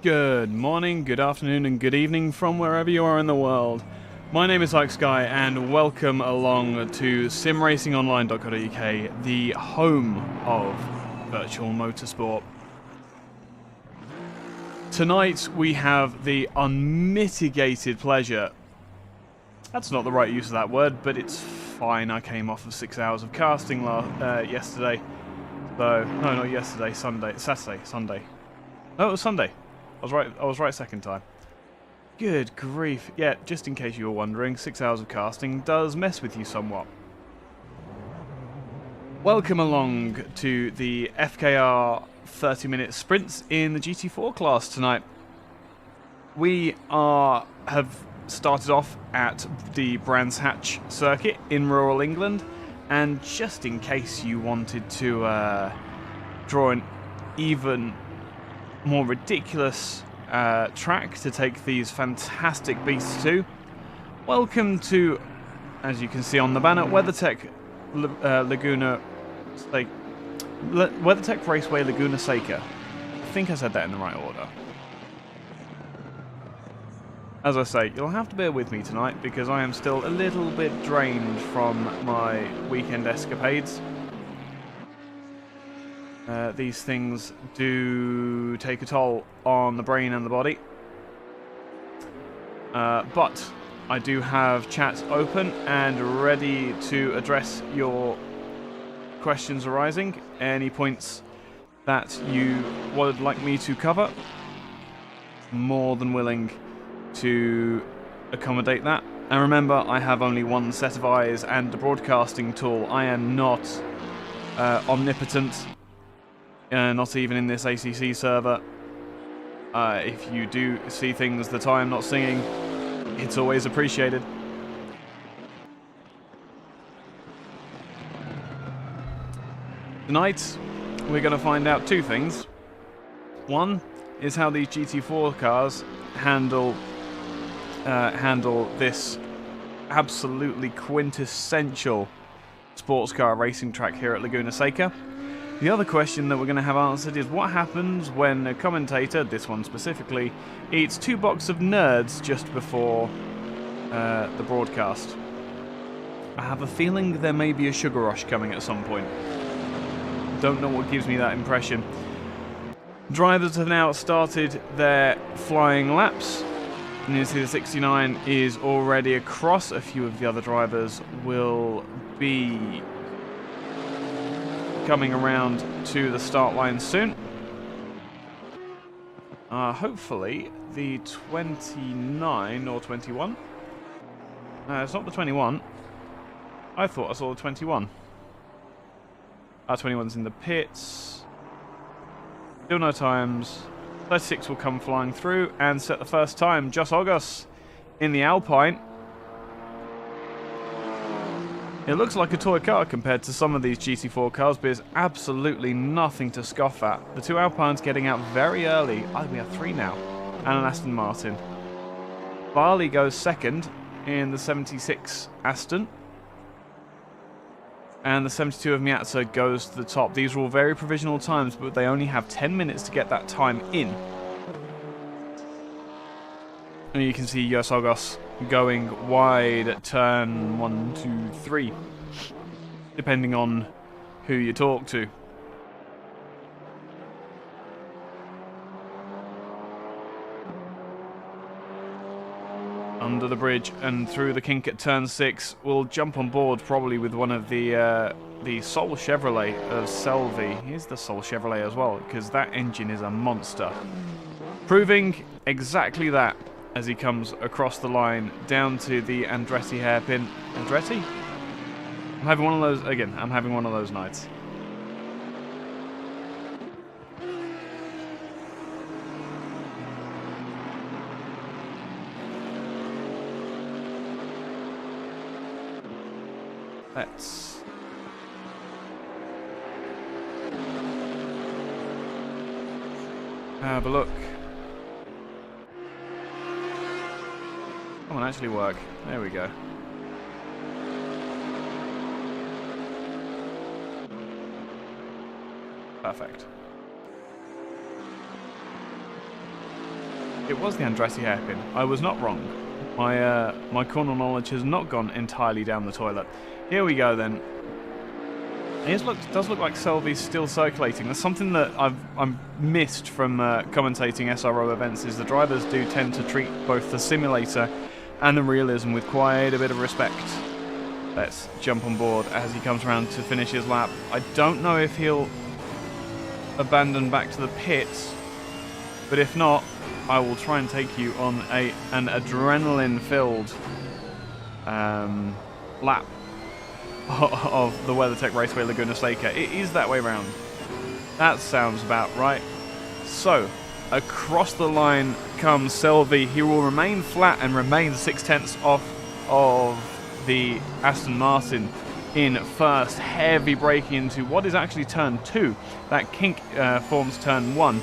Good morning, good afternoon, and good evening from wherever you are in the world. My name is Sky, and welcome along to SimRacingOnline.co.uk, the home of virtual motorsport. Tonight we have the unmitigated pleasure. That's not the right use of that word, but it's fine. I came off of 6 hours of casting yesterday. So, no, not yesterday, Sunday. No, it was Sunday. I was right second time. Good grief. Yeah, just in case you were wondering, 6 hours of casting does mess with you somewhat. Welcome along to the FKR 30-minute sprints in the GT4 class tonight. We have started off at the Brands Hatch circuit in rural England, and just in case you wanted to draw an even more ridiculous track to take these fantastic beasts to, welcome to, as you can see on the banner, WeatherTech Laguna Seca. WeatherTech Raceway Laguna Seca. I think I said that in the right order. As I say, you'll have to bear with me tonight because I am still a little bit drained from my weekend escapades. These things do take a toll on the brain and the body. But I do have chat open and ready to address your questions arising. Any points that you would like me to cover, more than willing to accommodate that. And remember, I have only one set of eyes and a broadcasting tool. I am not omnipotent. Not even in this ACC server. If you do see things that I am not seeing, it's always appreciated. Tonight, we're going to find out two things. One is how these GT4 cars handle this absolutely quintessential sports car racing track here at Laguna Seca. The other question that we're going to have answered is what happens when a commentator, this one specifically, eats 2 boxes of nerds just before the broadcast. I have a feeling there may be a sugar rush coming at some point. Don't know what gives me that impression. Drivers have now started their flying laps. And you see the 69 is already across. A few of the other drivers will be coming around to the start line soon. Hopefully the 29 or 21. It's not the 21. I thought I saw the 21. 21's in the pits. Still no times. 36 will come flying through and set the first time. Just August in the Alpine. It looks like a toy car compared to some of these GT4 cars, but it's absolutely nothing to scoff at. The 2 Alpines getting out very early. Oh, we have 3 now. And an Aston Martin. Barley goes second in the 76 Aston. And the 72 of Miazza goes to the top. These are all very provisional times, but they only have 10 minutes to get that time in. And you can see Yosogos going wide at turn 1, 2, 3, depending on who you talk to. Under the bridge and through the kink at turn 6, we'll jump on board probably with one of the Soul Chevrolet of Selvi. Here's the Soul Chevrolet as well, because that engine is a monster. Proving exactly that as he comes across the line down to the Andretti hairpin. Andretti? I'm having one of those, again, I'm having one of those nights. Let's have a look. Come on, actually work. There we go. Perfect. it was the Andretti hairpin. I was not wrong. My corner knowledge has not gone entirely down the toilet. Here we go then. It does look like Selby's still circulating. That's something that I've missed from commentating SRO events, is the drivers do tend to treat both the simulator and the realism with quite a bit of respect. Let's jump on board as he comes around to finish his lap. I don't know if he'll abandon back to the pits, but if not, I will try and take you on an adrenaline-filled lap of the WeatherTech Raceway Laguna Seca. It is that way round. That sounds about right. So, across the line comes Selby. He will remain flat and remain 6/10 off of the Aston Martin in first. Heavy braking into what is actually turn 2. That kink forms turn 1.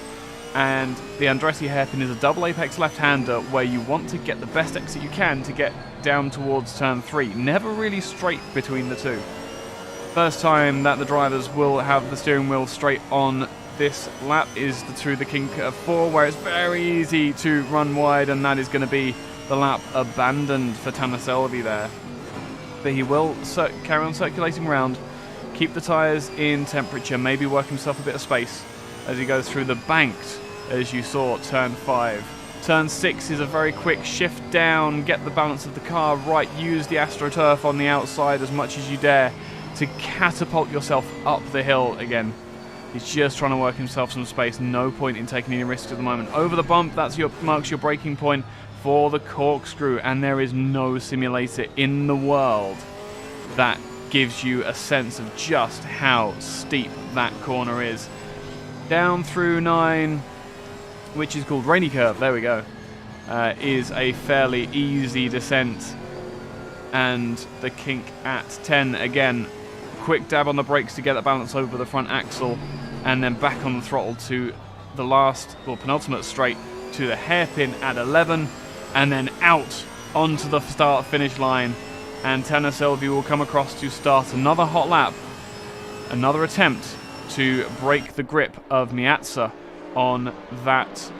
And the Andretti hairpin is a double apex left-hander where you want to get the best exit you can to get down towards turn 3. Never really straight between the two. First time that the drivers will have the steering wheel straight on this lap is through the kink 4, where it's very easy to run wide, and that is going to be the lap abandoned for Tanner Selby there. But he will carry on circulating around, keep the tyres in temperature, maybe work himself a bit of space as he goes through the banked, as you saw, turn 5. Turn 6 is a very quick shift down, get the balance of the car right, use the AstroTurf on the outside as much as you dare to catapult yourself up the hill again. He's just trying to work himself some space, no point in taking any risks at the moment. Over the bump, marks your braking point for the corkscrew, and there is no simulator in the world that gives you a sense of just how steep that corner is. Down through 9, which is called Rainy Curve, there we go, is a fairly easy descent. And the kink at 10 again. Quick dab on the brakes to get the balance over the front axle, and then back on the throttle to the last, or penultimate straight, to the hairpin at 11, and then out onto the start-finish line. And Tanner Selby will come across to start another hot lap, another attempt to break the grip of Miazza on that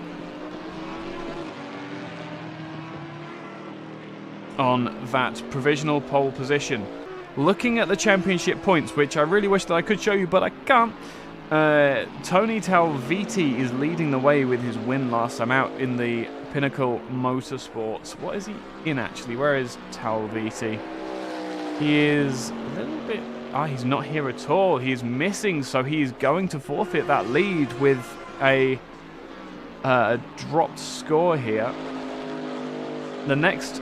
provisional pole position. Looking at the championship points, which I really wish that I could show you, but I can't. Tony Talviti is leading the way with his win last time out in the Pinnacle Motorsports. What is he in actually? Where is Talviti? He is a little bit... he's not here at all. He's missing, so he's going to forfeit that lead with a dropped score here. The next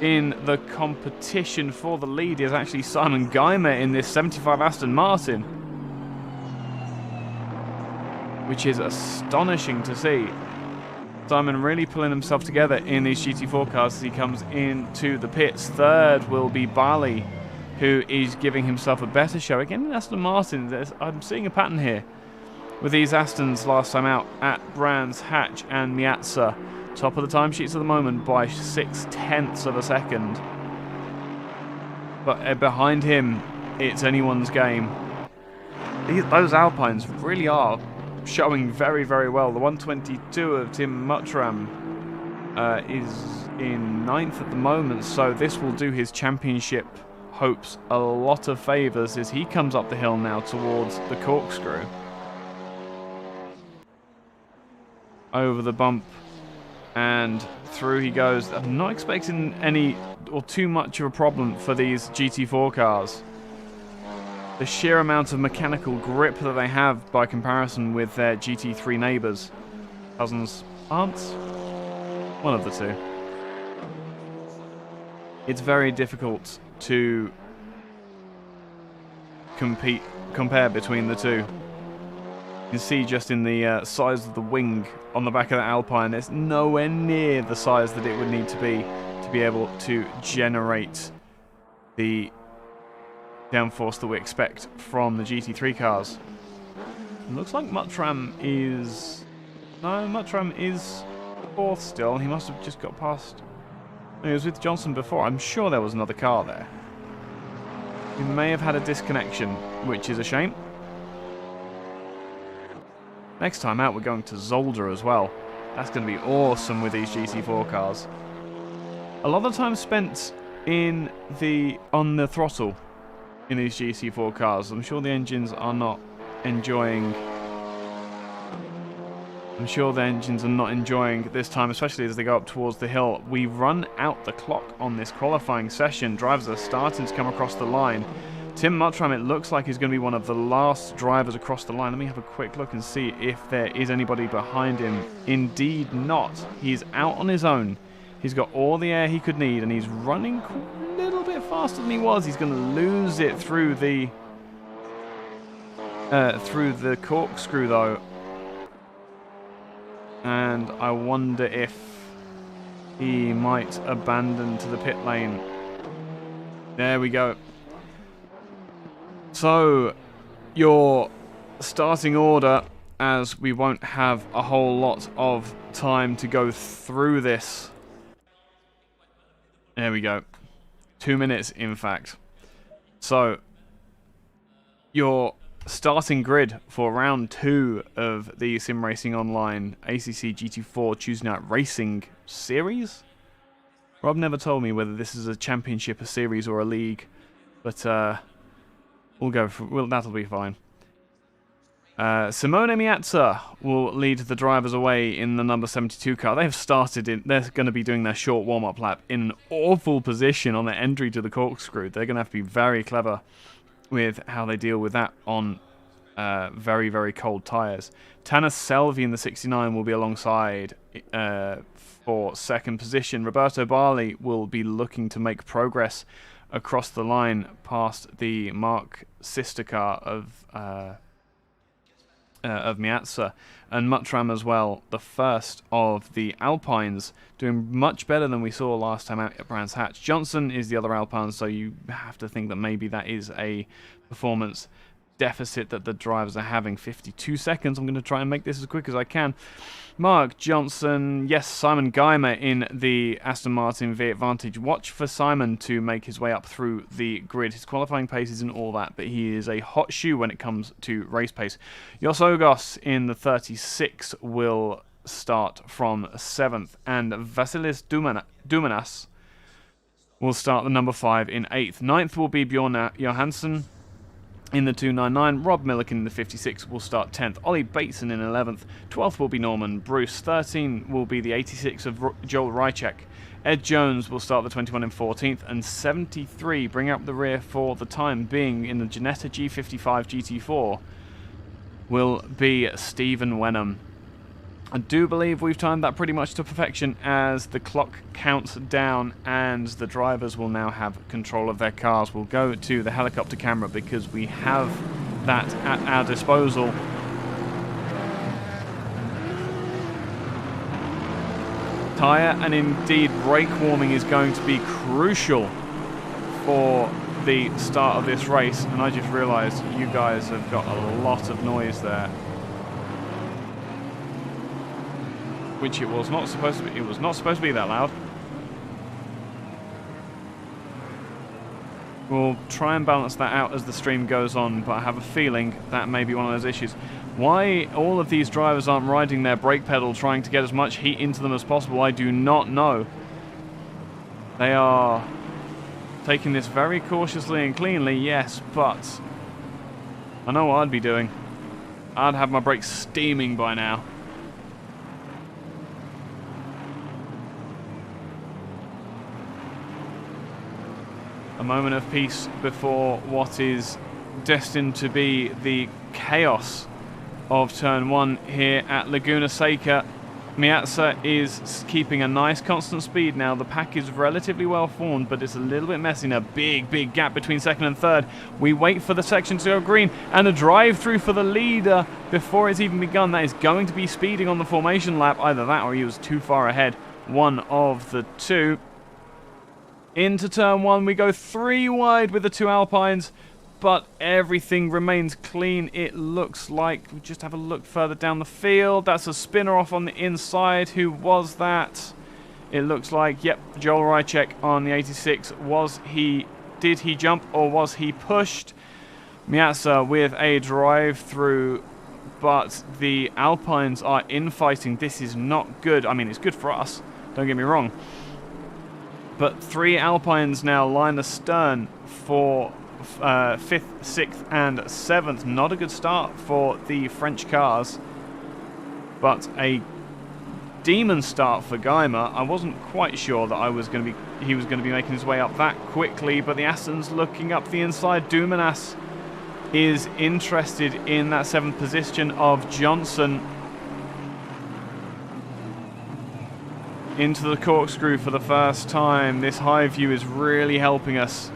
in the competition for the lead is actually Simon Geimer in this 75 Aston Martin, which is astonishing to see. Simon really pulling himself together in these GT4 cars as he comes into the pits. Third will be Bali, who is giving himself a better show. Again, in Aston Martin, I'm seeing a pattern here with these Astons last time out at Brands Hatch and Miazza. Top of the timesheets at the moment by 0.6 of a second. But behind him, it's anyone's game. Those Alpines really are showing very, very well. The 122 of Tim Muttram is in 9th at the moment, so this will do his championship hopes a lot of favours as he comes up the hill now towards the corkscrew. Over the bump and through he goes. I'm not expecting any or too much of a problem for these GT4 cars. The sheer amount of mechanical grip that they have by comparison with their GT3 neighbours. Cousins, aunts? One of the two. It's very difficult to compare between the two. You can see just in the size of the wing on the back of that Alpine, it's nowhere near the size that it would need to be able to generate the downforce that we expect from the GT3 cars. It looks like Muttram is... No, Muttram is 4th still. He must have just got past... He was with Johnson before. I'm sure there was another car there. We may have had a disconnection, which is a shame. Next time out, we're going to Zolder as well. That's going to be awesome with these GT4 cars. A lot of time spent on the throttle in these GT4 cars. I'm sure the engines are not enjoying. I'm sure the engines are not enjoying this time, especially as they go up towards the hill. We run out the clock on this qualifying session. Drivers are starting to come across the line. Tim Muttram, it looks like he's going to be one of the last drivers across the line. Let me have a quick look and see if there is anybody behind him. Indeed not. He's out on his own. He's got all the air he could need, and he's running a little bit faster than he was. He's going to lose it through the corkscrew, though. And I wonder if he might abandon to the pit lane. There we go. So, your starting order, as we won't have a whole lot of time to go through this. There we go. 2 minutes, in fact. So, your starting grid for round 2 of the SimRacingOnline ACC GT4 Tuesday Night Racing Series. Rob never told me whether this is a championship, a series, or a league, but we'll go for that'll be fine. Simone Miazza will lead the drivers away in the number 72 car. They've started in. They're going to be doing their short warm-up lap in an awful position on their entry to the corkscrew. They're going to have to be very clever with how they deal with that on very, very cold tyres. Tanis Selvi in the 69 will be alongside for second position. Roberto Barley will be looking to make progress across the line past the Mark sister car of Miazza, and Muttram as well, the first of the Alpines, doing much better than we saw last time out at Brands Hatch. Johnson is the other Alpine, so you have to think that maybe that is a performance deficit that the drivers are having. 52 seconds. I'm going to try and make this as quick as I can. Mark Johnson, yes, Simon Geimer in the Aston Martin V Advantage. Watch for Simon to make his way up through the grid. His qualifying pace isn't all that, but he is a hot shoe when it comes to race pace. Jos Ogos in the 36 will start from 7th, and Vasilis Dumanas will start the number 5 in 8th. 9th will be Bjorn Johansson in the 299. Rob Milliken in the 56 will start 10th. Ollie Bateson in 11th. 12th will be Norman Bruce. 13 will be the 86 of Joel Rychek. Ed Jones will start the 21 in 14th. And 73, bring up the rear for the time being in the Ginetta G55 GT4, will be Stephen Wenham. I do believe we've timed that pretty much to perfection as the clock counts down and the drivers will now have control of their cars. We'll go to the helicopter camera because we have that at our disposal. Tyre and indeed brake warming is going to be crucial for the start of this race, and I just realised you guys have got a lot of noise there. Which it was not supposed to be. It was not supposed to be that loud. We'll try and balance that out as the stream goes on, but I have a feeling that may be one of those issues. Why all of these drivers aren't riding their brake pedal, trying to get as much heat into them as possible, I do not know. They are taking this very cautiously and cleanly, yes, but I know what I'd be doing. I'd have my brakes steaming by now. A moment of peace before what is destined to be the chaos of turn 1 here at Laguna Seca. Miazza is keeping a nice constant speed now. The pack is relatively well formed, but it's a little bit messy now. Big gap between second and third. We wait for the section to go green, and a drive through for the leader before it's even begun. That is going to be speeding on the formation lap. Either that or he was too far ahead. One of the two. Into turn 1, we go 3 wide with the 2 Alpines, but everything remains clean. It looks like, we just have a look further down the field. That's a spinner off on the inside. Who was that? It looks like, yep, Joel Rychek on the 86. Did he jump or was he pushed? Miazza with a drive through but the Alpines are infighting. This is not good. I mean, it's good for us, don't get me wrong. But 3 Alpines now line astern for 5th, 6th and 7th. Not a good start for the French cars, but a demon start for Geimer. I wasn't quite sure that he was going to be making his way up that quickly, but the Aston's looking up the inside. Dumanas is interested in that 7th position of Johnson. Into the corkscrew for the first time. This high view is really helping us.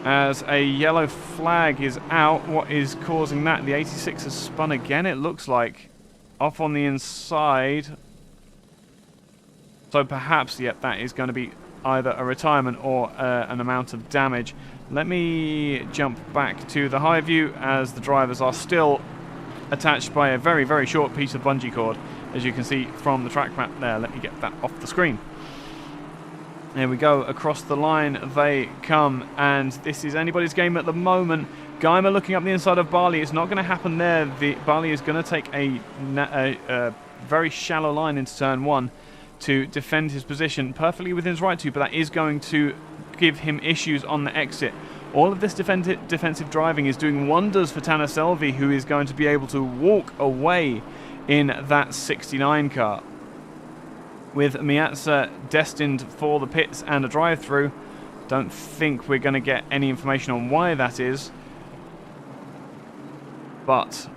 As a yellow flag is out, what is causing that? The 86 has spun again, it looks like. Off on the inside. So perhaps, yep, that is going to be either a retirement or an amount of damage. Let me jump back to the high view as the drivers are still attached by a very, very short piece of bungee cord, as you can see from the track map there. Let me get that off the screen. There we go, across the line they come, and this is anybody's game at the moment. Geimer looking up the inside of Barley. It's not going to happen there. Barley is going to take a very shallow line into turn 1 to defend his position perfectly within his right to, but that is going to give him issues on the exit. All of this defensive driving is doing wonders for Tanner Selvi, who is going to be able to walk away in that 69 car. With Miazza destined for the pits and a drive-through, don't think we're going to get any information on why that is, but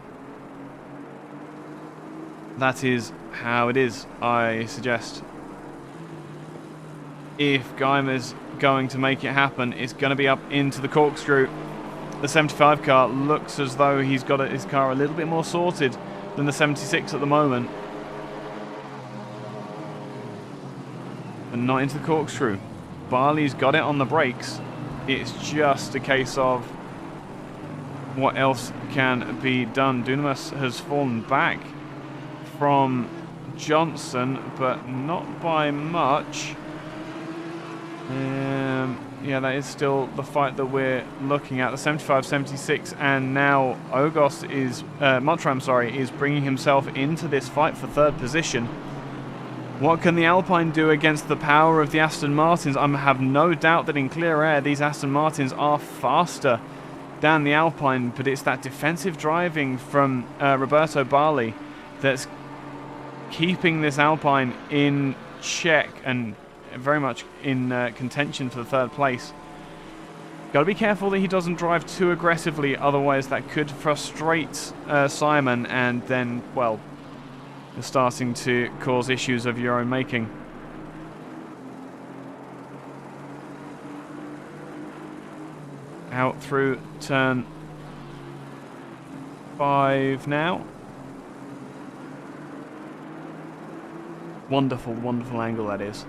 that is how it is, I suggest. If Geimer's going to make it happen, it's going to be up into the corkscrew. The 75 car looks as though he's got his car a little bit more sorted than the 76 at the moment. And not into the corkscrew. Barley's got it on the brakes. It's just a case of what else can be done. Dunamis has fallen back from Johnson, but not by much. Yeah, that is still the fight that we're looking at. The 75, 76, and now Ogos is, Mottram, sorry, is bringing himself into this fight for 3rd position. What can the Alpine do against the power of the Aston Martins? I have no doubt that in clear air these Aston Martins are faster than the Alpine, but it's that defensive driving from Roberto Barley that's keeping this Alpine in check and very much in contention for the 3rd place. Got to be careful that he doesn't drive too aggressively, otherwise that could frustrate Simon, and then, well, you're starting to cause issues of your own making. Out through turn 5 now. Wonderful, wonderful angle that is.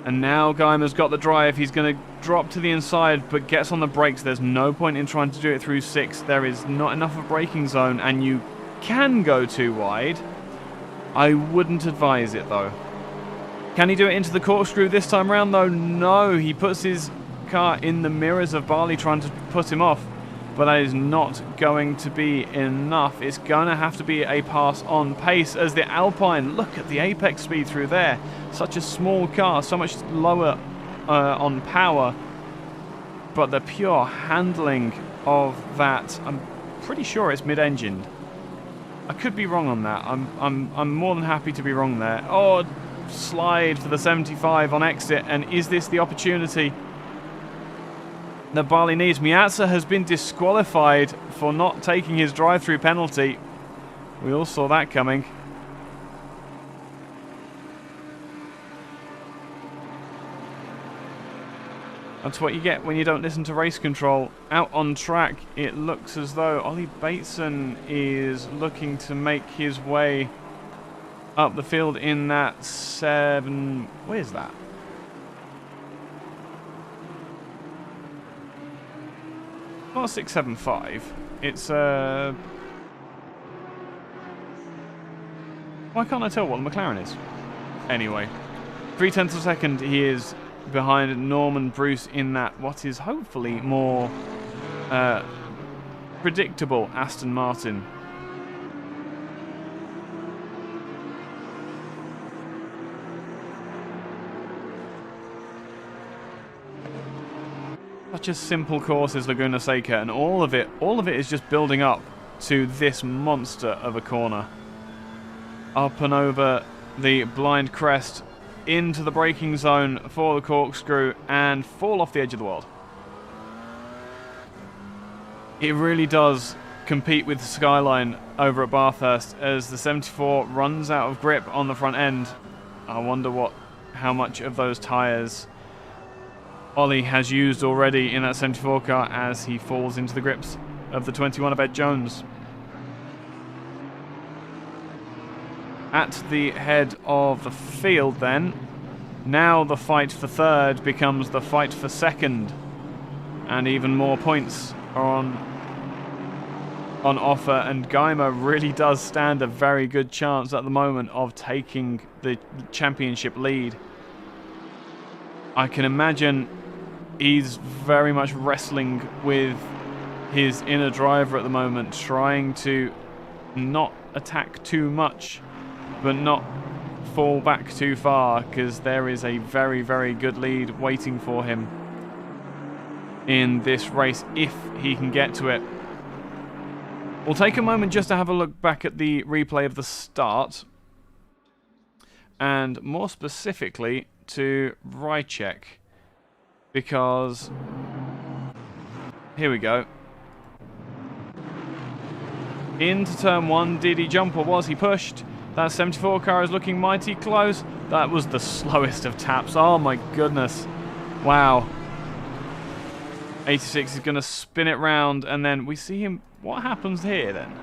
And now Geimer's got the drive. He's going to drop to the inside, but gets on the brakes. There's no point in trying to do it through 6. There is not enough of a braking zone, and you can go too wide. I wouldn't advise it, though. Can he do it into the corkscrew this time around, though? No, he puts his car in the mirrors of Barley trying to put him off, but that is not going to be enough. It's going to have to be a pass on pace as the Alpine, look at the apex speed through there. Such a small car, so much lower on power, but the pure handling of that, I'm pretty sure it's mid-engined. I could be wrong on that. I'm more than happy to be wrong there. Oh, slide for the 75 on exit, and is this the opportunity that Barley needs? Miazza has been disqualified for not taking his drive-through penalty. We all saw that coming. That's what you get when you don't listen to race control. Out on track, it looks as though Ollie Bateson is looking to make his way up the field in that 7... Where's that? Not 675. It's why can't I tell what the McLaren is? Anyway, 0.3 of a second he is behind Norman Bruce in that what is hopefully more predictable Aston Martin. Such a simple course is Laguna Seca, and all of it is just building up to this monster of a corner. Up and over the blind crest, into the braking zone for the corkscrew, and fall off the edge of the world. It really does compete with the skyline over at Bathurst as the 74 runs out of grip on the front end. I wonder how much of those tyres Ollie has used already in that 74 car as he falls into the grips of the 21 of Ed Jones. At the head of the field then, now the fight for third becomes the fight for second, and even more points are on offer, and Geimer really does stand a very good chance at the moment of taking the championship lead. I can imagine he's very much wrestling with his inner driver at the moment, trying to not attack too much, but not fall back too far, because there is a very, very good lead waiting for him in this race if he can get to it. We'll take a moment just to have a look back at the replay of the start, and more specifically to Rychek, because here we go. Into turn one, did he jump or was he pushed? That 74 car is looking mighty close. That was the slowest of taps. Oh my goodness. Wow. 86 is going to spin it round, and then we see him. What happens here then?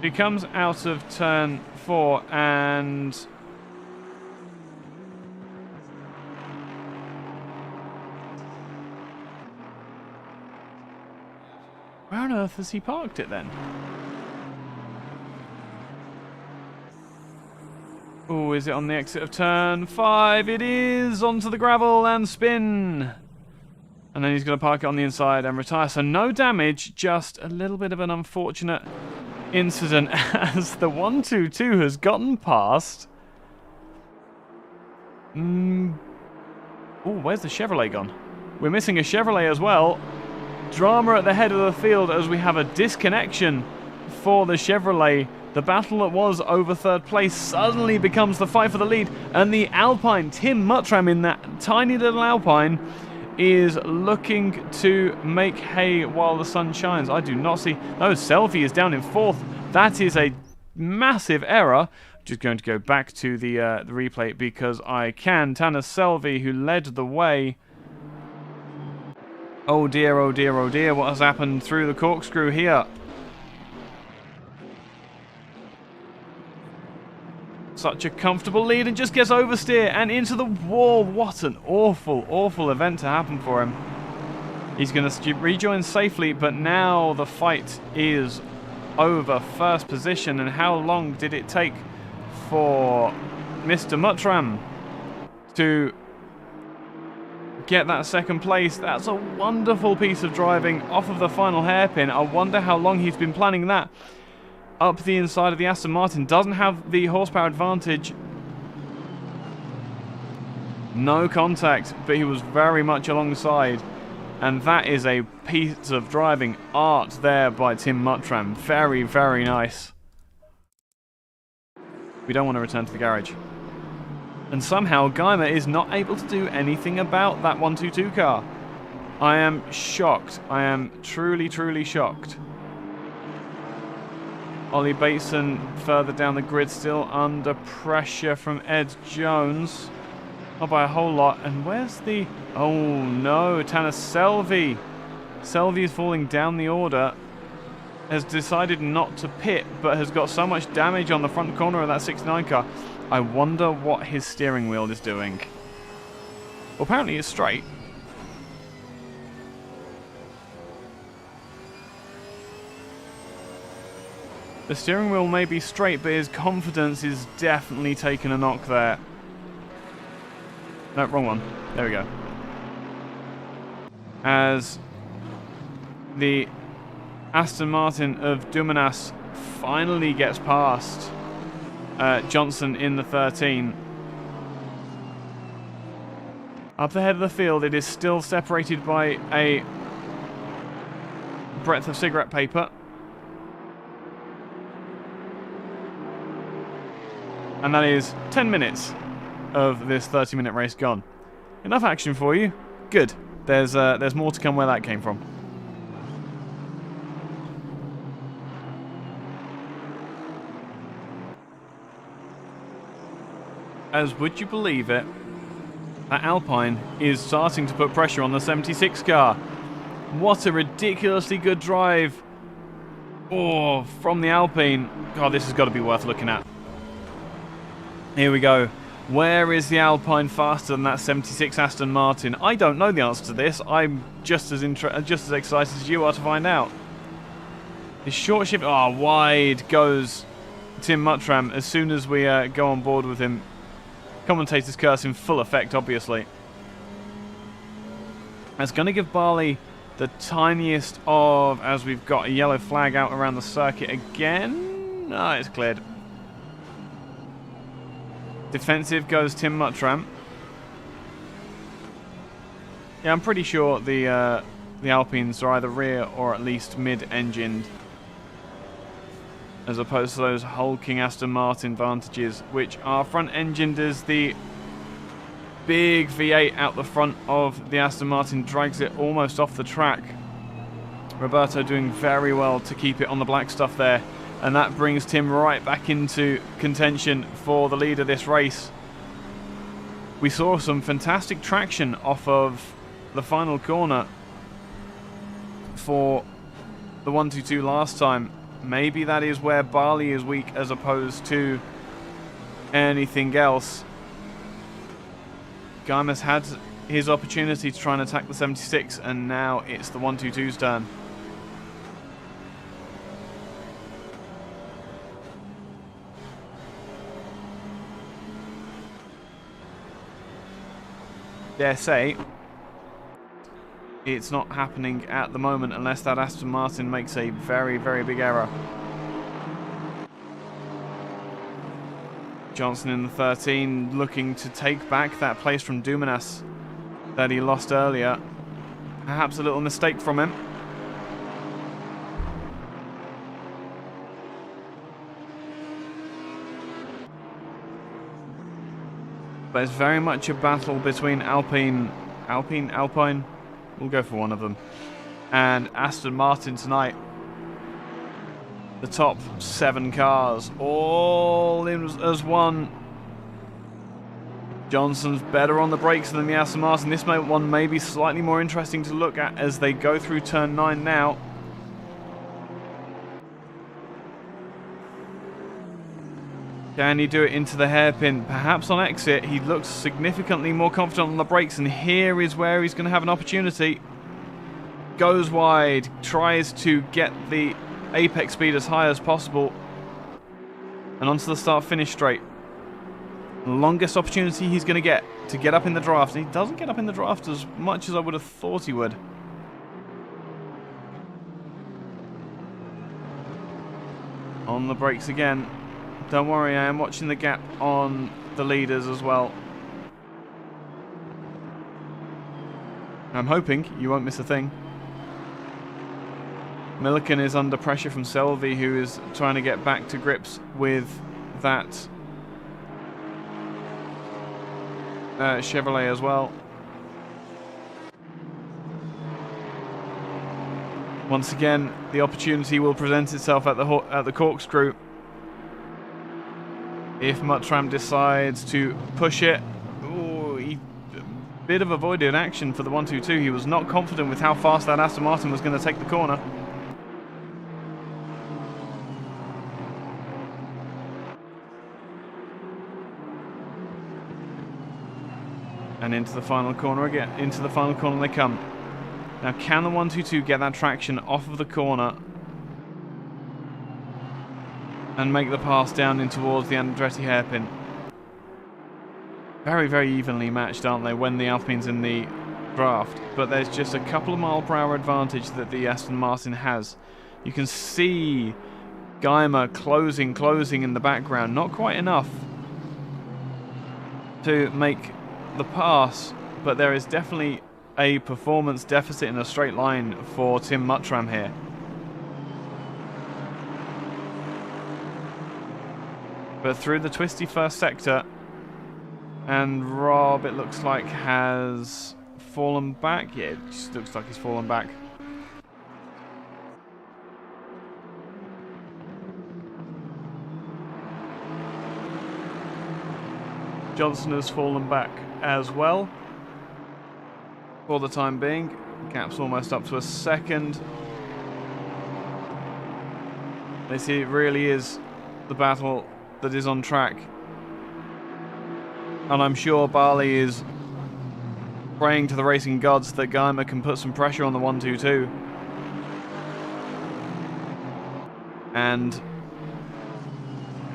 He comes out of turn 4 and where on earth has he parked it then? Oh, is it on the exit of turn 5? It is! Onto the gravel and spin! And then he's going to park it on the inside and retire. So no damage, just a little bit of an unfortunate incident as the 122 has gotten past. Oh, where's the Chevrolet gone? We're missing a Chevrolet as well. Drama at the head of the field as we have a disconnection for the Chevrolet. The battle that was over third place suddenly becomes the fight for the lead, and the Alpine, Tim Muttram in that tiny little Alpine, is looking to make hay while the sun shines. I do not see... No, Selvi is down in 4th. That is a massive error. Just going to go back to the replay because I can. Tanner Selvi, who led the way. Oh dear, oh dear, oh dear. What has happened through the corkscrew here? Such a comfortable lead and just gets oversteer and into the wall. What an awful, awful event to happen for him. He's going to rejoin safely, but now the fight is over. First position, and how long did it take for Mr. Muttram to get that second place? That's a wonderful piece of driving off of the final hairpin. I wonder how long he's been planning that. Up the inside of the Aston Martin, doesn't have the horsepower advantage. No contact, but he was very much alongside. And that is a piece of driving art there by Tim Muttram. Very, very nice. We don't want to return to the garage. And somehow Geimer is not able to do anything about that 122 car. I am shocked. I am truly, truly shocked. Ollie Bateson further down the grid, still under pressure from Ed Jones. Not by a whole lot. And where's the... Oh no, Tanner Selvi. Selvi is falling down the order. Has decided not to pit, but has got so much damage on the front corner of that 69 car. I wonder what his steering wheel is doing. Well, apparently it's straight. The steering wheel may be straight, but his confidence is definitely taking a knock there. No, wrong one. There we go. As the Aston Martin of Dumanas finally gets past Johnson in the 13. Up the head of the field, it is still separated by a breadth of cigarette paper. And that is 10 minutes of this 30-minute race gone. Enough action for you? Good. There's more to come where that came from. As would you believe it, that Alpine is starting to put pressure on the 76 car. What a ridiculously good drive. Oh, from the Alpine. God, this has got to be worth looking at. Here we go. Where is the Alpine faster than that 76 Aston Martin? I don't know the answer to this. I'm just as excited as you are to find out. This short shift... Oh, wide goes Tim Muttram as soon as we go on board with him. Commentator's curse in full effect, obviously. That's going to give Barley the tiniest of... As we've got a yellow flag out around the circuit again. No, it's cleared. Defensive goes Tim Muttram. Yeah, I'm pretty sure the Alpines are either rear or at least mid-engined, as opposed to those hulking Aston Martin Vantages, which are front-engined as the big V8 out the front of the Aston Martin drags it almost off the track. Roberto doing very well to keep it on the black stuff there. And that brings Tim right back into contention for the lead of this race. We saw some fantastic traction off of the final corner for the 1-2-2 last time. Maybe that is where Barley is weak as opposed to anything else. Gaimas had his opportunity to try and attack the 76, and now it's the 1-2-2's turn. Dare say it's not happening at the moment unless that Aston Martin makes a very, very big error. Johnson in the 13 looking to take back that place from Dumanas that he lost earlier. Perhaps a little mistake from him. But it's very much a battle between Alpine, we'll go for one of them, and Aston Martin tonight. The top 7 cars, all in as one. Johnson's better on the brakes than the Aston Martin. This one may be slightly more interesting to look at as they go through turn 9 now. Can he do it into the hairpin? Perhaps on exit. He looks significantly more confident on the brakes, and here is where he's going to have an opportunity. Goes wide, tries to get the apex speed as high as possible, and onto the start-finish straight. The longest opportunity he's going to get up in the draft. He doesn't get up in the draft as much as I would have thought he would. On the brakes again. Don't worry, I am watching the gap on the leaders as well. I'm hoping you won't miss a thing. Milliken is under pressure from Selvey, who is trying to get back to grips with that Chevrolet as well. Once again, the opportunity will present itself at the corkscrew. If Muttram decides to push it, a bit of avoided action for the 1-2-2. He was not confident with how fast that Aston Martin was going to take the corner. And into the final corner again. Into the final corner they come. Now, can the 1-2-2 get that traction off of the corner and make the pass down in towards the Andretti hairpin? Very, very evenly matched, aren't they, when the Alpine's in the draft? But there's just a couple of mile-per-hour advantage that the Aston Martin has. You can see Geimer closing in the background. Not quite enough to make the pass but there is definitely a performance deficit in a straight line for Tim Muttram here. But through the twisty first sector, and Rob, it looks like, has fallen back. Yeah, it just looks like he's fallen back. Johnson has fallen back as well for the time being. Gap's almost up to a second. They see it really is the battle that is on track. And I'm sure Barley is praying to the racing gods that Geimer can put some pressure on the 122. And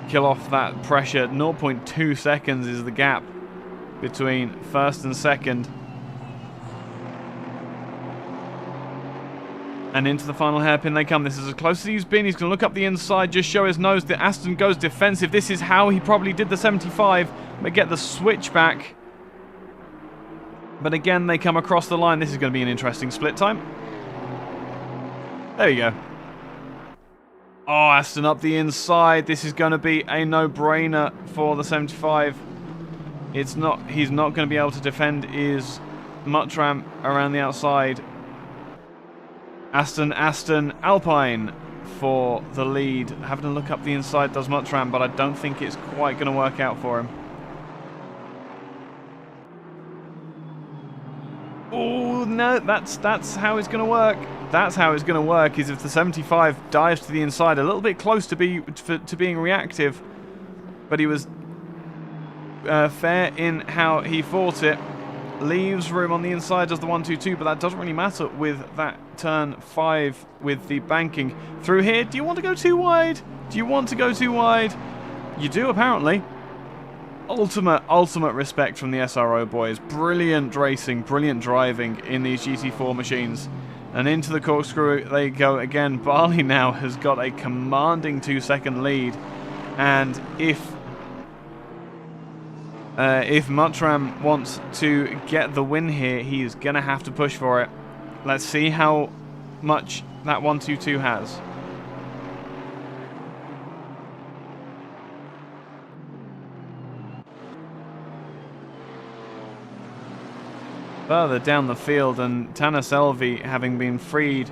kill off that pressure. 0.2 seconds is the gap between first and second. And into the final hairpin they come. This is as close as he's been. He's going to look up the inside, just show his nose. The Aston goes defensive. This is how he probably did the 75. But get the switch back. But again, they come across the line. This is going to be an interesting split time. There you go. Oh, Aston up the inside. This is going to be a no-brainer for the 75. It's not. He's not going to be able to defend his Muttram around the outside. Aston, Alpine for the lead. Having a look up the inside does Muttram, but I don't think it's quite going to work out for him. Oh, no, that's how it's going to work. That's how it's going to work, is if the 75 dives to the inside, a little bit close to being reactive, but he was fair in how he fought it. Leaves room on the inside, does the 122, but that doesn't really matter with that turn 5 with the banking. Through here, do you want to go too wide? Do you want to go too wide? You do, apparently. Ultimate respect from the SRO boys. Brilliant racing, brilliant driving in these GT4 machines. And into the corkscrew they go again. Barley now has got a commanding 2-second lead. And if Muttram wants to get the win here, he is going to have to push for it. Let's see how much that 122 has. Further down the field, and Tanner Selvey, having been freed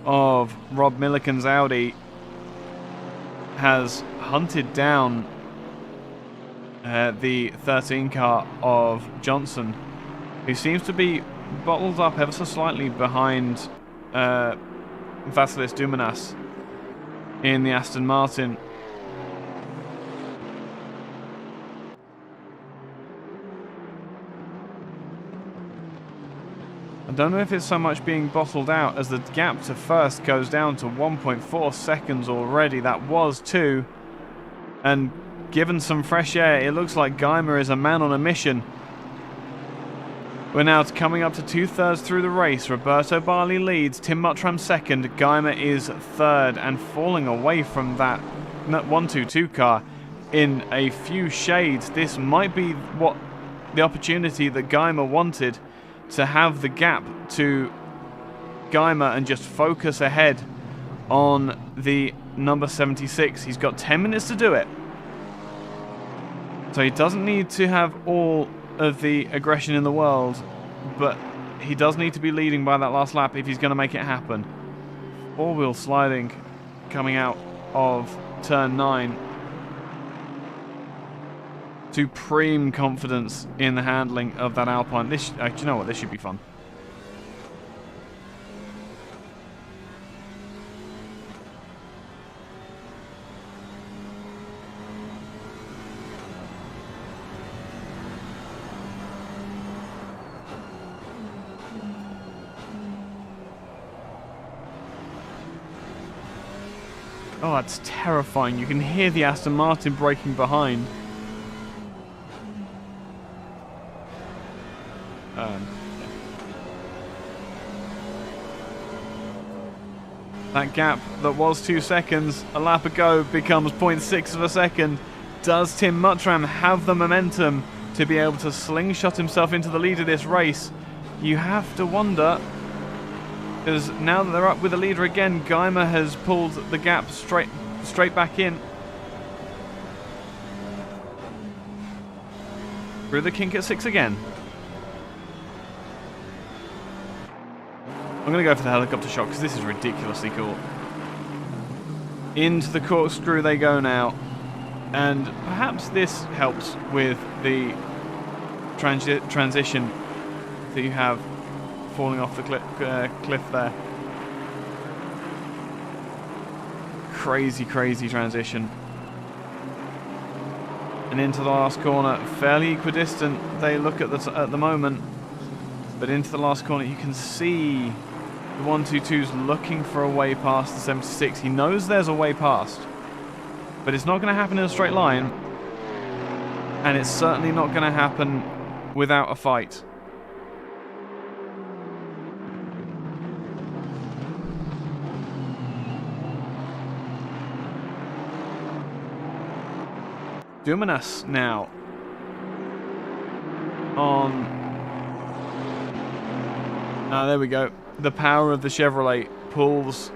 of Rob Milliken's Audi, has hunted down the 13 car of Johnson, who seems to be bottled up ever so slightly behind Vasilis Dumanas in the Aston Martin. I don't know if it's so much being bottled out as the gap to first goes down to 1.4 seconds already. That was 2. And given some fresh air, it looks like Geimer is a man on a mission. We're now coming up to 2/3 through the race. Roberto Barley leads, Tim Muttram second, Geimer is third, and falling away from that 122 car in a few shades. This might be what the opportunity that Geimer wanted, to have the gap to Geimer and just focus ahead on the number 76. He's got 10 minutes to do it. So he doesn't need to have all of the aggression in the world, but he does need to be leading by that last lap if he's going to make it happen. Four-wheel sliding coming out of turn 9. Supreme confidence in the handling of that Alpine. This, do you know what? This should be fun. Oh, that's terrifying. You can hear the Aston Martin braking behind. That gap that was 2 seconds a lap ago becomes 0.6 of a second. Does Tim Muttram have the momentum to be able to slingshot himself into the lead of this race. You have to wonder, because now that they're up with the leader again, Geimer has pulled the gap straight back in. Through the kink at 6 again. I'm going to go for the helicopter shot because this is ridiculously cool. Into the corkscrew they go now. And perhaps this helps with the transition that you have falling off the cliff there. Crazy, crazy transition. And into the last corner, fairly equidistant they look at the moment. But into the last corner you can see the 122's looking for a way past the 76. He knows there's a way past, but it's not going to happen in a straight line, and it's certainly not going to happen without a fight. Dumanas now on... there we go. The power of the Chevrolet pulls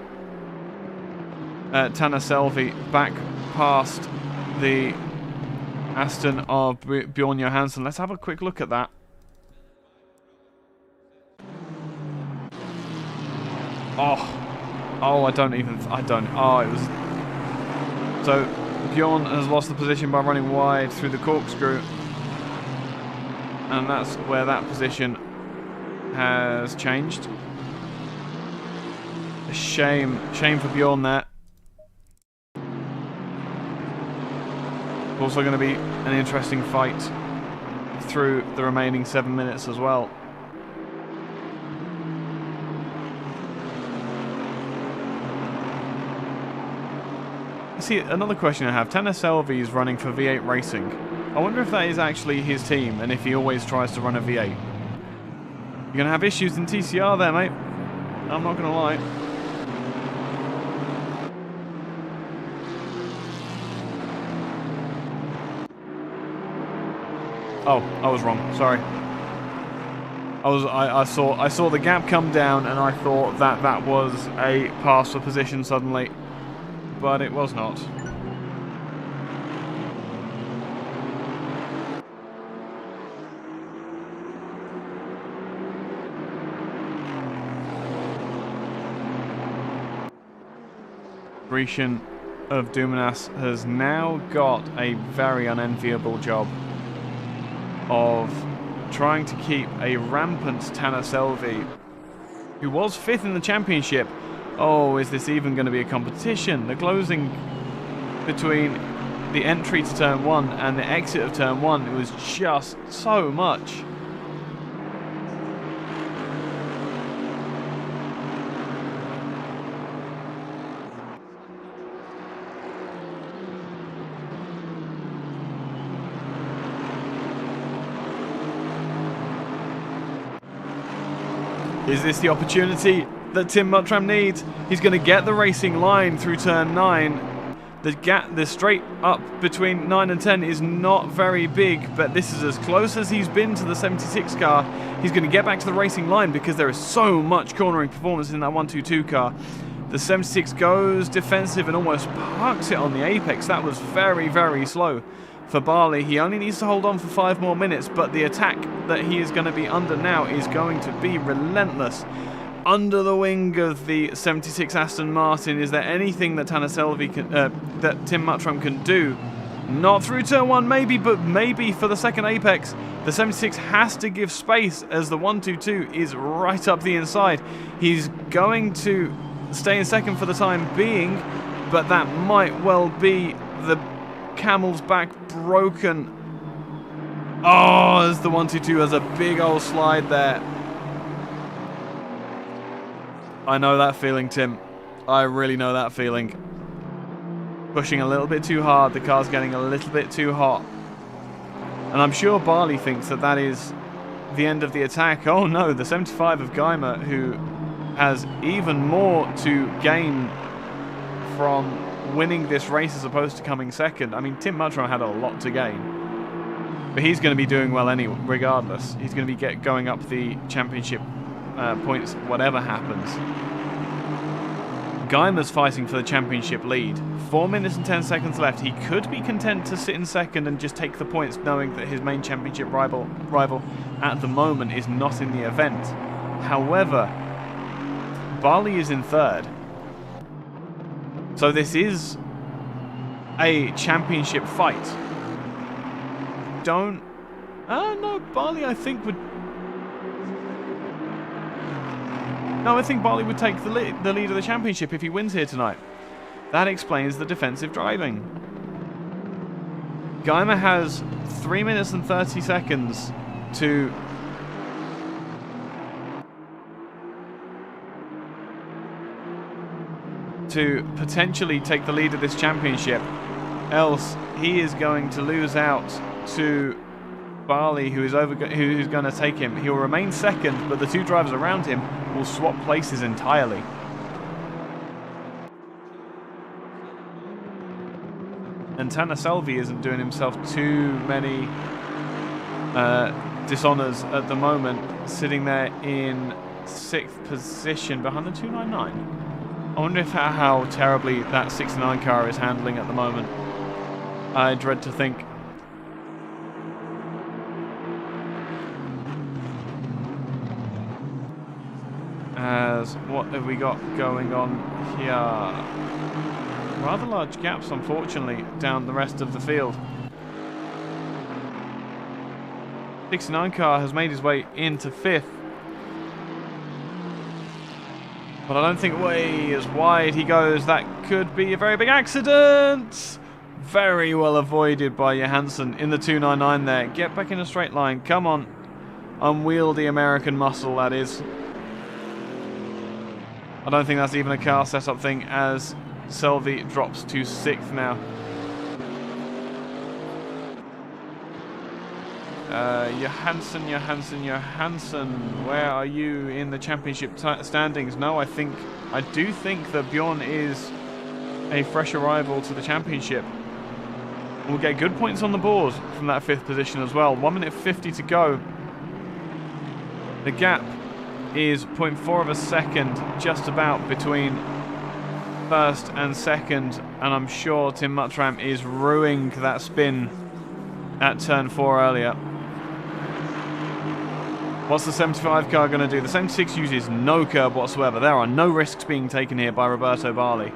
Tanner Selvi back past the Aston of Bjorn Johansson. Let's have a quick look at that. Oh, I don't. Oh, it was... So, Bjorn has lost the position by running wide through the corkscrew. And that's where that position has changed. A shame for Bjorn there. Also going to be an interesting fight through the remaining 7 minutes as well. See, another question I have. Tanner Selvi is running for V8 Racing. I wonder if that is actually his team and if he always tries to run a V8. You're going to have issues in TCR there, mate. I'm not going to lie. Oh, I was wrong. Sorry. I saw the gap come down, and I thought that was a pass for position suddenly, but it was not. Grecian of Dumanas has now got a very unenviable job of trying to keep a rampant Tanner Selvi, who was 5th in the championship. Oh, is this even going to be a competition? The closing between the entry to turn 1 and the exit of turn 1, it was just so much. Is this the opportunity that Tim Muttram needs? He's going to get the racing line through turn 9. The straight up between 9 and 10 is not very big, but this is as close as he's been to the 76 car. He's going to get back to the racing line because there is so much cornering performance in that 122 car. The 76 goes defensive and almost parks it on the apex. That was very, very slow for Barley. He only needs to hold on for 5 more minutes, but the attack that he is going to be under now is going to be relentless. Under the wing of the 76 Aston Martin, is there anything that Tanner Selvi can, that Tim Muttram can do? Not through turn 1 maybe, but maybe for the second apex. The 76 has to give space as the 122 is right up the inside. He's going to stay in second for the time being, but that might well be the camel's back broken. Oh, as the 122 has a big old slide there. I know that feeling, Tim. I really know that feeling. Pushing a little bit too hard, the car's getting a little bit too hot. And I'm sure Barley thinks that that is the end of the attack. Oh no, the 75 of Geimer, who has even more to gain from winning this race as opposed to coming second. I mean, Tim Muttram had a lot to gain. But he's going to be doing well anyway, regardless. He's going to be going up the championship points, whatever happens. Geimer's fighting for the championship lead. 4 minutes and 10 seconds left. He could be content to sit in second and just take the points, knowing that his main championship rival at the moment is not in the event. However, Barley is in third. So this is a championship fight. No, Barley I think would... No, I think Barley would take the lead of the championship if he wins here tonight. That explains the defensive driving. Geimer has 3 minutes and 30 seconds to potentially take the lead of this championship. Else, he is going to lose out to Barley, who's going to take him. He'll remain second, but the two drivers around him will swap places entirely. And Tanner Selvi isn't doing himself too many dishonours at the moment, sitting there in 6th position behind the 299. I wonder how terribly that 69 car is handling at the moment. I dread to think. As what have we got going on here? Rather large gaps, unfortunately, down the rest of the field. 69 car has made his way into 5th. But I don't think way as wide he goes. That could be a very big accident. Very well avoided by Johansson in the 299 there. Get back in a straight line. Come on. Unwieldy American muscle, that is. I don't think that's even a car setup thing, as Selvi drops to 6th now. Johansson, where are you in the championship standings? No, I do think that Bjorn is a fresh arrival to the championship. We'll get good points on the board from that 5th position as well. 1 minute 50 to go. The gap is 0.4 of a second, just about between first and second, and I'm sure Tim Muttram is ruining that spin at turn 4 earlier. What's the 75 car going to do? The 76 uses no curb whatsoever. There are no risks being taken here by Roberto Barley.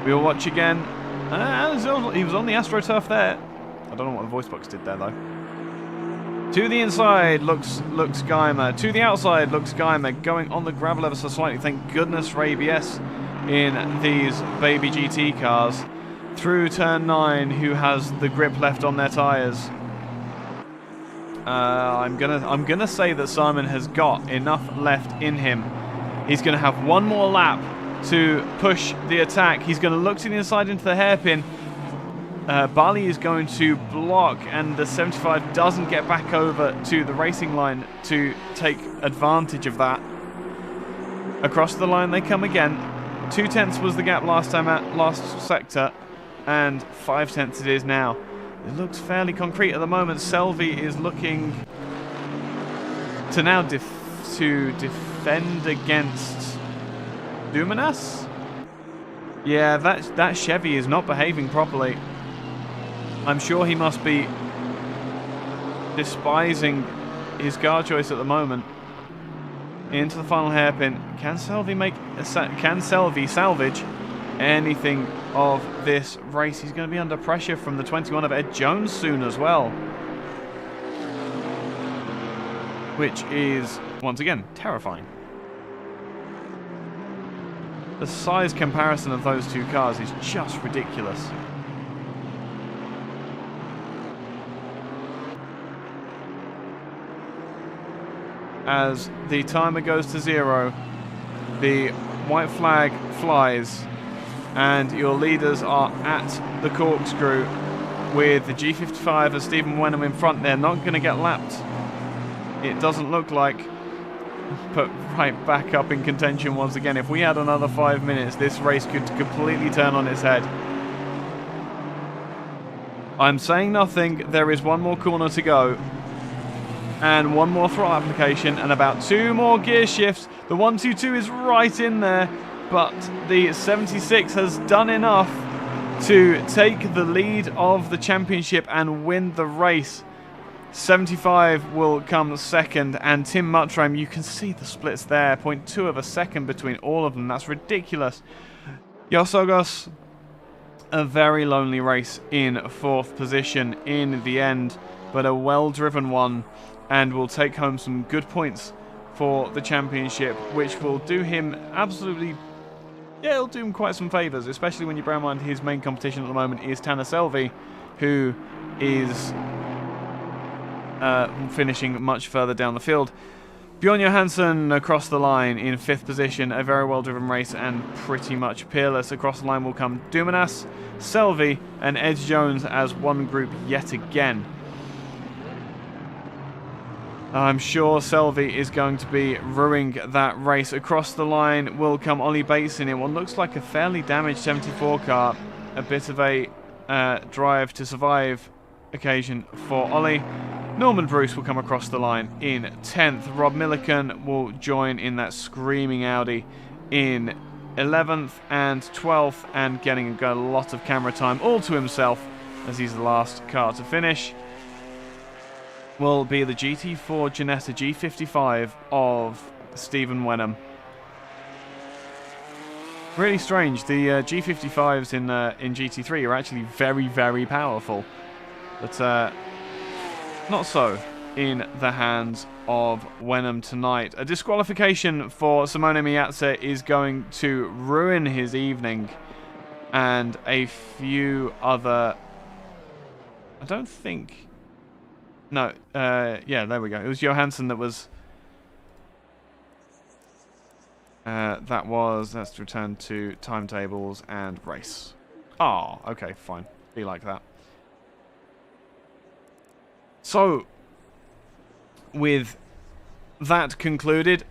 We'll watch again. He was on the AstroTurf there. I don't know what the voice box did there though. To the inside looks Geimer. To the outside looks Geimer. Going on the gravel ever so slightly. Thank goodness for ABS in these baby GT cars. Through turn 9, who has the grip left on their tyres. I'm gonna say that Simon has got enough left in him. He's gonna have one more lap to push the attack. He's gonna look to the inside into the hairpin. Barley is going to block, and the 75 doesn't get back over to the racing line to take advantage of that. Across the line they come again. 2/10 was the gap last time at last sector, and 5/10 it is now. It looks fairly concrete at the moment. Selvi is looking to now defend against Dumanas. Yeah, that Chevy is not behaving properly. I'm sure he must be despising his car choice at the moment. Into the final hairpin. Can Selvi salvage anything of this race? He's going to be under pressure from the 21 of Ed Jones soon as well, which is once again terrifying. The size comparison of those two cars is just ridiculous. As the timer goes to 0, the white flag flies, and your leaders are at the corkscrew with the G55 of Stephen Wenham in front. They're not going to get lapped, it doesn't look like, but right back up in contention once again. If we had another 5 minutes, this race could completely turn on its head. I'm saying nothing. There is one more corner to go. And one more throttle application and about 2 more gear shifts. The 122 is right in there, but the 76 has done enough to take the lead of the championship and win the race. 75 will come second, and Tim Muttram, you can see the splits there, 0.2 of a second between all of them. That's ridiculous. Yosogos, a very lonely race in 4th position in the end, but a well-driven one, and will take home some good points for the championship, which will do him absolutely, yeah, it'll do him quite some favours, especially when you bear in mind his main competition at the moment is Tanner Selvi, who is finishing much further down the field. Bjorn Johansson across the line in 5th position, a very well-driven race and pretty much peerless. Across the line will come Dumanas, Selvi and Ed Jones as one group yet again. I'm sure Selvi is going to be ruining that race. Across the line will come Ollie Bateson in what looks like a fairly damaged 74 car. A bit of a drive to survive occasion for Ollie. Norman Bruce will come across the line in 10th. Rob Milliken will join in that screaming Audi in 11th and 12th, and getting a lot of camera time all to himself as he's the last car to finish. Will be the GT4 Ginetta G55 of Stephen Wenham. Really strange. The G55s in GT3 are actually very, very powerful, but not so in the hands of Wenham tonight. A disqualification for Simone Miazza is going to ruin his evening, and a few other. I don't think. No, yeah, there we go. It was Johansson that was... let's return to timetables and race. Oh, okay, fine. Be like that. So, with that concluded,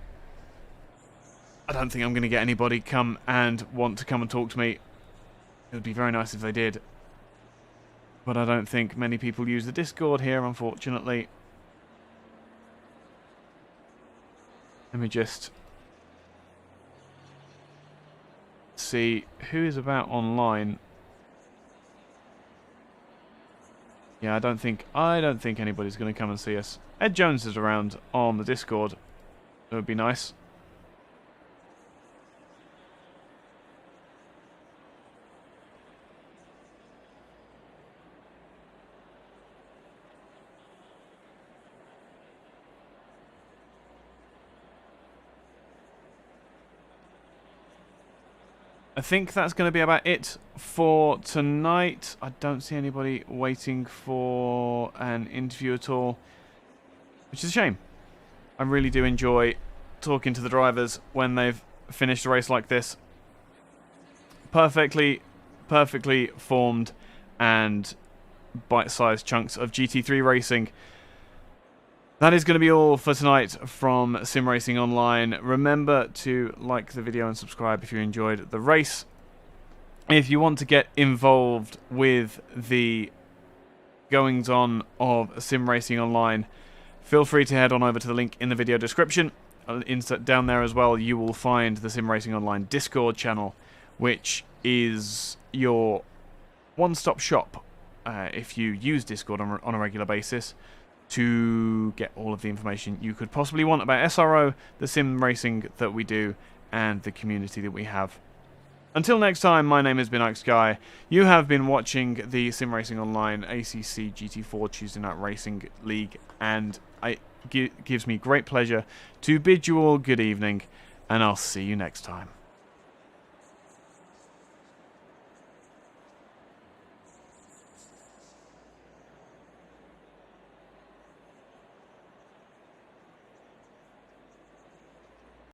I don't think I'm going to get anybody come and want to come and talk to me. It would be very nice if they did. But I don't think many people use the Discord here, unfortunately. Let me just see who is about online. Yeah, I don't think anybody's going to come and see us. Ed Jones is around on the Discord. It would be nice. I think that's going to be about it for tonight. I don't see anybody waiting for an interview at all, which is a shame. I really do enjoy talking to the drivers when they've finished a race like this. Perfectly formed and bite-sized chunks of GT3 racing. That is going to be all for tonight from SimRacingOnline. Remember to like the video and subscribe if you enjoyed the race. If you want to get involved with the goings-on of SimRacingOnline, feel free to head on over to the link in the video description. Down there as well, you will find the SimRacingOnline Discord channel, which is your one-stop shop if you use Discord on a regular basis, to get all of the information you could possibly want about SRO, the sim racing that we do, and the community that we have. Until next time, my name has been Ike Sky. You have been watching the SimRacingOnline ACC GT4 Tuesday Night Racing League, and it gives me great pleasure to bid you all good evening, and I'll see you next time.